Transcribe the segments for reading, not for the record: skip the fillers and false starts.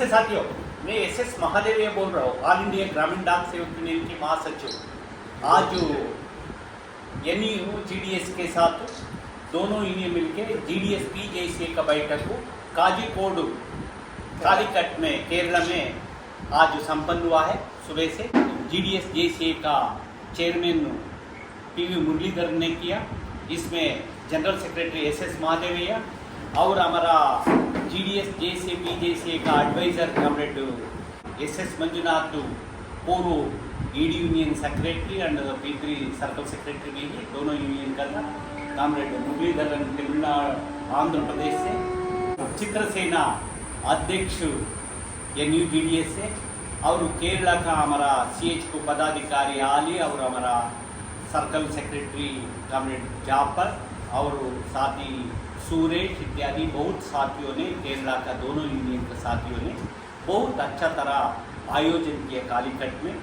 नमस्ते साथियों, मैं एसएस महादेव बोल रहा हूँ, ऑल इंडिया ग्रामीण डाक सेवक यूनियन की महासचिव। आज एनयू जीडीएस के साथ दोनों यूनियन मिलकर जीडीएस पीजेसी का बैठक काजीकोड कालीकट में केरला में आज संपन्न हुआ है। सुबह से जीडीएस जेसीए का चेयरमैन पीवी मुरलीधर ने किया। इसमें जनरल सेक्रेटरी एसएस महादेवैया और हमारा जीडीएस जेसीए पीजेसीए का एडवाइजर कॉमरेड एसएस मंजुनाथ, पूर्व ED union secretary and P3 circle secretary भी है। दोनों यूनियन का था कॉमरेड मुरलीधर तमिलनाडु आंध्र प्रदेश से, चित्रसेना अध्यक्ष एनयू जीडीएस से, और केरला का हमारा CH को पदाधिकारी आली और हमारा सर्कल सेक्रेटरी कॉमरेड जाफर और साथ ही सुरेश इत्यादि बहुत साथियों ने, केरला का दोनों यूनियन के साथियों ने बहुत अच्छा तरह आयोजन किया कालीकट में।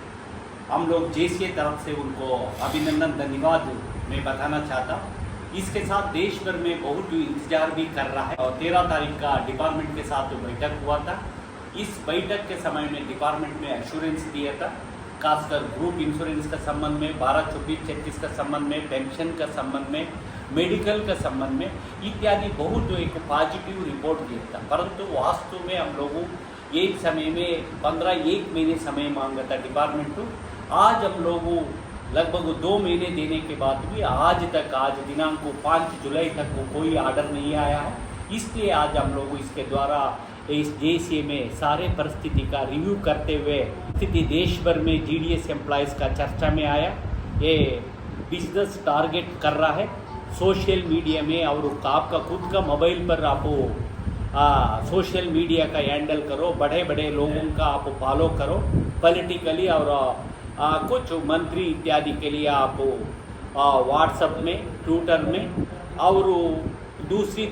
हम लोग जेसीए तरफ से उनको अभिनंदन धन्यवाद मैं बताना चाहता हूँ। इसके साथ देश भर में बहुत इंतजार भी कर रहा है और 13 तारीख का डिपार्टमेंट के साथ बैठक हुआ था। इस बैठक के समय में डिपार्टमेंट में एश्योरेंस दिया था, खासकर ग्रुप इंश्योरेंस का संबंध में, 12, 24, 36 का संबंध में, पेंशन का संबंध में, मेडिकल का संबंध में इत्यादि बहुत एक पॉजिटिव रिपोर्ट दिया था। परंतु वास्तव में हम लोगों एक समय में 1 महीने समय मांगा था डिपार्टमेंट। आज हम लोगों लगभग 2 महीने देने के बाद भी आज दिनांक 5 जुलाई तक कोई आर्डर नहीं आया है। इसलिए आज हम लोग इसके द्वारा इस जेसीए में सारे परिस्थिति का रिव्यू करते हुए स्थिति देश भर में जीडीएस एम्प्लॉयज़ का चर्चा में आया। ये बिजनेस टारगेट कर रहा है सोशल मीडिया में, और आपका खुद का मोबाइल पर आप सोशल मीडिया का हैंडल करो, बड़े बड़े लोगों का आप फॉलो करो पॉलिटिकली, और कुछ मंत्री इत्यादि के लिए आप व्हाट्सएप में, ट्विटर में और दूसरी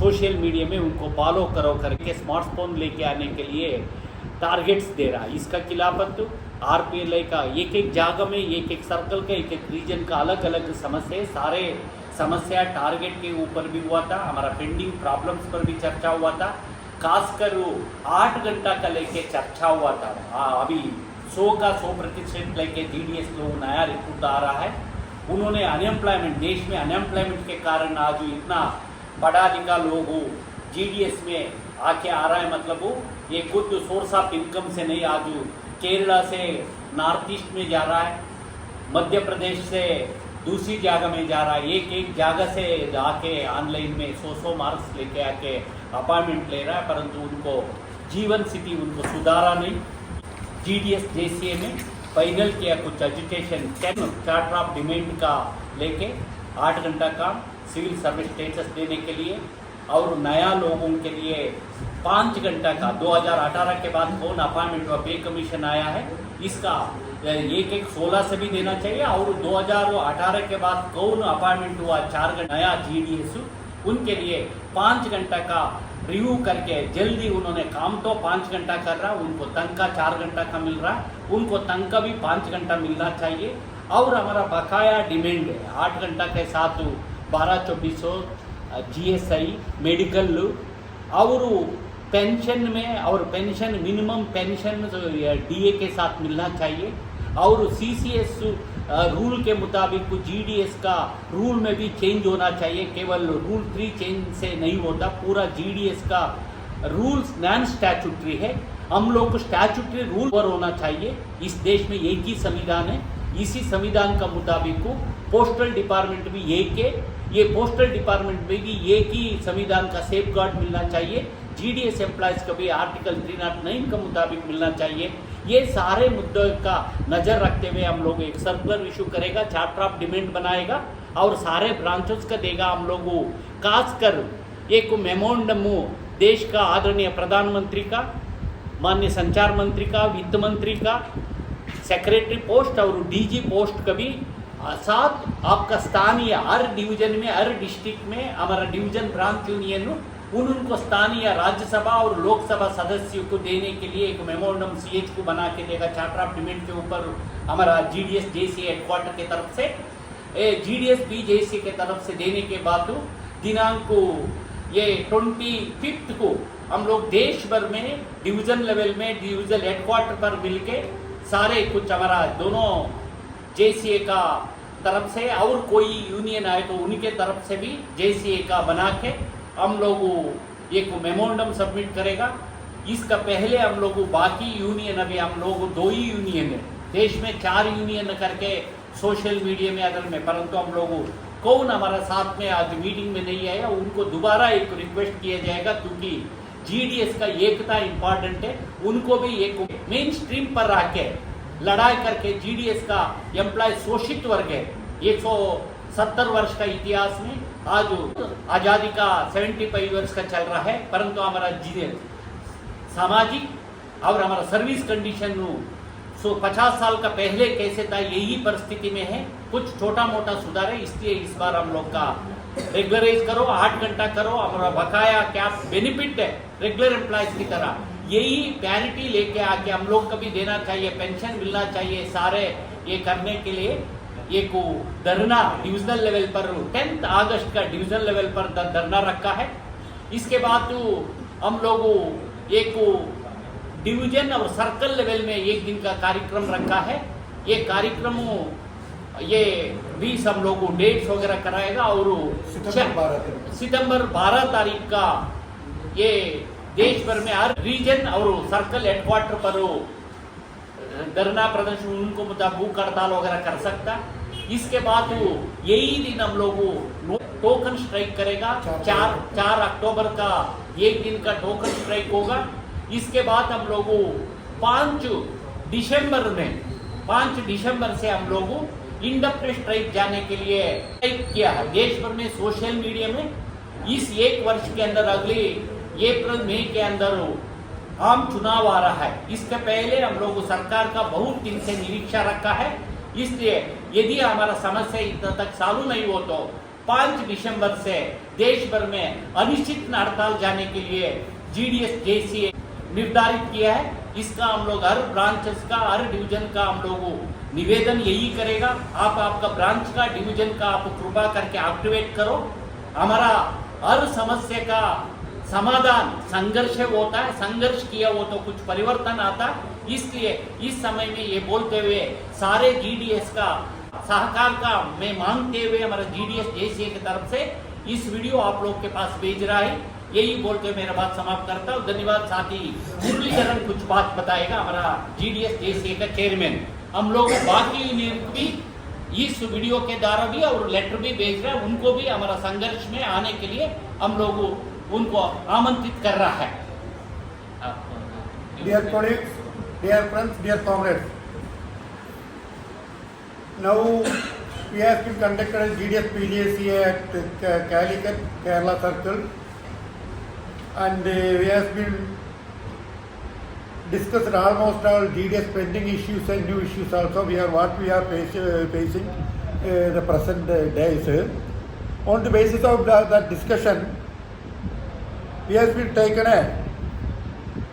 सोशल मीडिया में उनको फॉलो करो करके स्मार्टफोन लेके आने के लिए टारगेट्स दे रहा है। इसका खिलाफत RPLI का एक जगह में, एक सर्कल का, एक रीजन का अलग अलग समस्या, सारे समस्या टारगेट के ऊपर भी हुआ था। हमारा पेंडिंग प्रॉब्लम्स पर भी चर्चा हुआ था। खासकर 8 घंटा का लेके चर्चा हुआ था। अभी 100% लेके जीडीएस लोग नया रिपोर्ट आ रहा है। उन्होंने अनएम्प्लॉयमेंट, देश में अनएम्प्लॉयमेंट के कारण आज इतना बड़ा लिखा लोग जीडीएस में आके आ रहा है। मतलब ये खुद सोर्स ऑफ इनकम से नहीं, आज केरला से नॉर्थ ईस्ट में जा रहा है, मध्य प्रदेश से दूसरी जगह में जा रहा है, एक जगह से जाके ऑनलाइन में 100 मार्क्स लेके आके अपॉइंटमेंट ले रहा है। परंतु उनको जीवन स्थिति उनको सुधारा नहीं। जीडीएस जेसीए में फाइनल किया कुछ एजुकेशन 10 चार्टर ऑफ डिमांड का लेके 8 घंटा काम, सिविल सर्विस स्टेटस देने के लिए, और नया लोगों के लिए 5 घंटा का 2018 के बाद कौन अपॉइंटमेंट हुआ, पे कमीशन आया है, इसका एक 16 से भी देना चाहिए। और 2018 के बाद कौन अपॉइंटमेंट हुआ 4 घंटा नया जीडीएस, उनके लिए 5 घंटा का रिव्यू करके जल्दी उन्होंने काम तो 5 घंटा कर रहा, उनको तनख्वाह 4 घंटा का मिल रहा, उनको तनख्वाह भी 5 घंटा मिलना चाहिए। और हमारा बकाया डिमांड है 8 घंटा के साथ 12-2400 GSI मेडिकल और पेंशन में, और पेंशन मिनिमम पेंशन DA के साथ मिलना चाहिए। और CCS रूल के मुताबिक GDS का रूल में भी चेंज होना चाहिए। केवल रूल 3 चेंज से नहीं होता, पूरा GDS का रूल्स नॉन स्टैट्यूटरी है। हम लोग को स्टैट्यूटरी रूल पर होना चाहिए। इस देश में एक ही संविधान है, इसी संविधान का मुताबिक पोस्टल डिपार्टमेंट भी एक है, ये पोस्टल डिपार्टमेंट में भी एक ही संविधान का सेफ गार्ड मिलना चाहिए। जीडीएस एम्प्लॉयज़ को भी आर्टिकल 309 के मुताबिक मिलना चाहिए। ये सारे मुद्दों का नज़र रखते हुए हम लोग एक सर्कुलर इशू करेगा, चार्टर ऑफ डिमांड बनाएगा और सारे ब्रांचेस का देगा। हम लोगों खासकर एक मेमोरेंडम देश का आदरणीय प्रधानमंत्री का, माननीय संचार मंत्री का, वित्त मंत्री का, सेक्रेटरी पोस्ट और DG पोस्ट का भी साथ आपका स्थानीय हर डिवीजन में, हर डिस्ट्रिक्ट में हमारा डिवीजन ब्रांच यूनियन उनको स्थानीय राज्यसभा और लोकसभा सदस्यों को देने के लिए एक मेमोरेंडम CH को बना के देगा। चार्टर ऑफ डिमांड के ऊपर हमारा GDS जेसीए हेडक्वार्टर के तरफ से, GDS PJC के तरफ से देने के बाद दिनांक ये 25 को हम लोग देश भर में डिवीजन लेवल में डिवीजन हेडक्वार्टर पर मिलके सारे कुछ हमारा दोनों जेसीए का तरफ से और कोई यूनियन आए तो उनके तरफ से भी जेसीए का बना के हम लोग एक मेमोरेंडम सबमिट करेगा। इसका पहले हम लोग बाकी यूनियन, अभी हम लोग 2 ही यूनियन है देश में, 4 यूनियन करके सोशल मीडिया में अदर में, परंतु हम लोग कौन हमारा साथ में आज मीटिंग में नहीं आया उनको दोबारा एक रिक्वेस्ट किया जाएगा, क्योंकि जीडीएस का एकता इम्पॉर्टेंट है। उनको भी एक मेन स्ट्रीम पर आके लड़ाई करके जीडीएस का एम्प्लॉय शोषित वर्ग है। 170 वर्ष का इतिहास में आज आज़ादी का 75 वर्ष का चल रहा है, परंतु हमारा सामाजिक और हमारा सर्विस कंडीशन 50 साल का पहले कैसे था यही परिस्थिति में है। कुछ छोटा मोटा सुधार है, इसलिए इस बार हम लोग का रेगुलराइज करो, 8 घंटा करो, हमारा बकाया क्या बेनिफिट है रेगुलर एम्प्लॉयज की तरह, यही पैरिटी लेके आके हम लोग को भी देना चाहिए, पेंशन मिलना चाहिए। सारे ये करने के लिए एक धरना डिविजनल लेवल पर 10 अगस्त का डिविजनल लेवल पर धरना रखा है। इसके बाद हम लोग एक डिवीजन और सर्कल लेवल में 1 दिन का कार्यक्रम रखा है। ये कार्यक्रम ये 20 हम लोग डेट्स वगैरह कराएगा और सितंबर 12 तारीख का ये देश भर में हर रीजन और सर्कल हेडक्वार्टर पर धरना प्रदर्शन उनको भूख हड़ताल वगैरह कर सकता। इसके बाद यही दिन हम लोग टोकन स्ट्राइक करेगा। 4 अक्टूबर का 1 दिन का टोकन स्ट्राइक होगा। इसके बाद हम लोग 5 दिसंबर से हम लोग इंडक्ट स्ट्राइक जाने के लिए स्ट्राइक किया है देश भर में सोशल मीडिया में। इस 1 वर्ष के अंदर अगले अप्रैल मई के अंदर आम चुनाव आ रहा है। इसके पहले हम लोग सरकार का बहुत दिन से निरीक्षा रखा है, इसलिए यदि हमारा समस्या इतना तक चालू नहीं हो तो 5 दिसंबर से देश भर में अनिश्चित हड़ताल जाने के लिए जीडीएस जेसीए निर्धारित किया है। इसका हम लोग हर ब्रांचेस का, हर डिवीजन का हम लोग निवेदन यही करेगा, आप आपका ब्रांच का, डिवीजन का आप कृपा करके एक्टिवेट करो। हमारा हर समस्या का समाधान संघर्ष होता है, संघर्ष किया हो तो कुछ परिवर्तन आता। इसलिए इस समय में ये बोलते हुए सारे जीडीएस का सहकार का मैं मांगते हुए हमारा जीडीएस जेसीए की तरफ से इस वीडियो आप लोग के पास भेज रहा है। यही बोलते हुए मेरा बात समाप्त करता हूँ। धन्यवाद। साथ ही मुरलीधरन कुछ बात बताएगा, हमारा जीडीएस जेसीए का चेयरमैन। हम लोग बाकी यूनियन को भी इस वीडियो के द्वारा भी और लेटर भी भेज रहे हैं, उनको भी हमारा संघर्ष में आने के लिए हम लोग उनको आमंत्रित कर रहा है। Dear colleagues, dear friends, dear comrades, now we have been conducted as GDS PJCA at Calicut, Kerala Circle, and we have been discussed almost all GDS pending issues and new issues also. We are what we are facing the present days. On the basis of that discussion, we have been taken a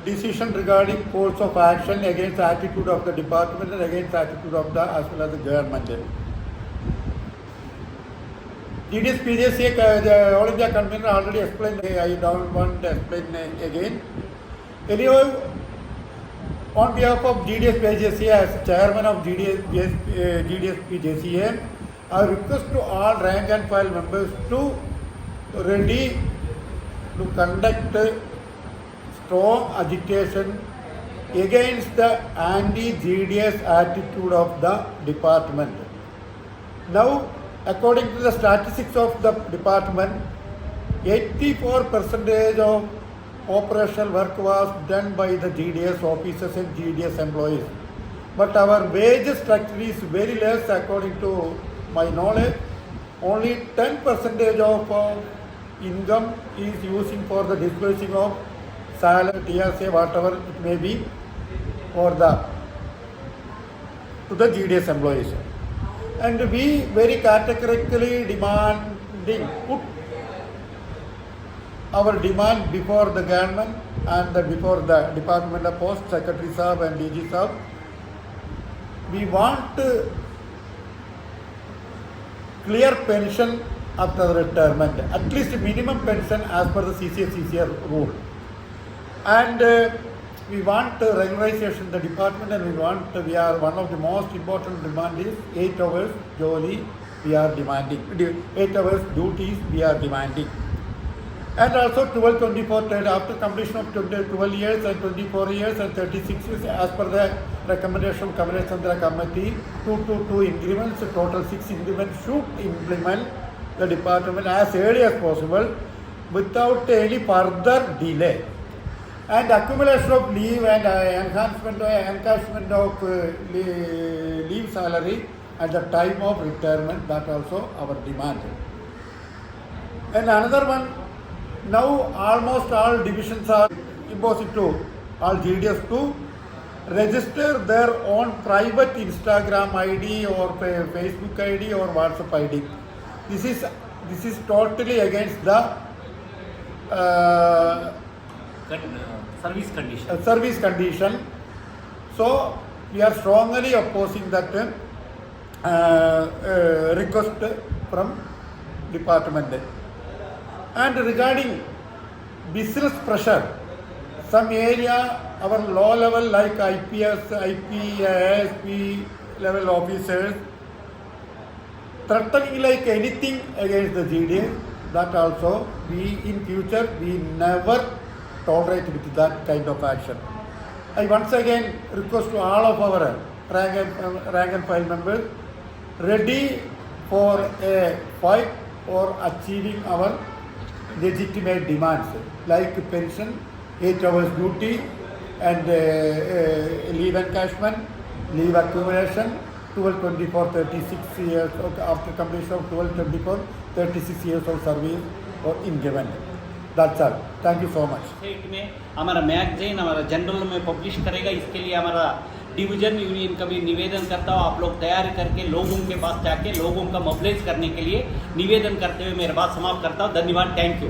decision regarding course of action against the attitude of the department and against the attitude of the as well as the government. GDS PJCA, the All India convener already explained. I don't want to explain again. Anyway, on behalf of GDS PJCA as chairman of GDS PJCA, I request to all rank and file members to ready to conduct strong agitation against the anti-GDS attitude of the department. Now, according to the statistics of the department, 84% of operational work was done by the GDS officers and GDS employees. But our wage structure is very less according to my knowledge. Only 10% of income is using for the disbursing of salary, TSA, whatever it may be, for the to the GDS employees. And we very categorically demanding, put our demand before the government and before the Department of Post, Secretary Saab and DG Saab. We want clear pension after retirement, at least minimum pension as per the CCA rule. And we want regularization the department, and we are one of the most important demand is 8 hours jolly we are demanding, 8 hours duties we are demanding. And also 12, 24, after completion of 12 years and 24 years and 36 years, as per the recommendation of Kamala Chandra Committee, 2 increments, total 6 increments should implement the department as early as possible without any further delay. And accumulation of leave and encashment of leave salary at the time of retirement, that also our demand. And another one, now almost all divisions are imposed to all GDS to register their own private Instagram ID or Facebook ID or WhatsApp ID. This is totally against the service condition. So we are strongly opposing that request from department. And regarding business pressure, some area our low level like IPS, IP, ASP level officers threatening like anything against the GDS, that also we in future we never tolerate with that kind of action. I once again request to all of our rank and file members ready for a fight for achieving our legitimate demands like pension, 8 hours duty and leave encashment, leave accumulation, 12, 24, 36 years after completion of 12, 24, 36 years of service or increment. That's all. Thank you so much. State में हमारा magazine हमारा general में publish करेगा, इसके लिए हमारा division union का भी निवेदन करता हूँ, आप लोग तैयारी करके लोगों के पास जाके लोगों का मोबिलाइज करने के लिए निवेदन करते हुए मेरी बात समाप्त करता हूँ। धन्यवाद, थैंक यू।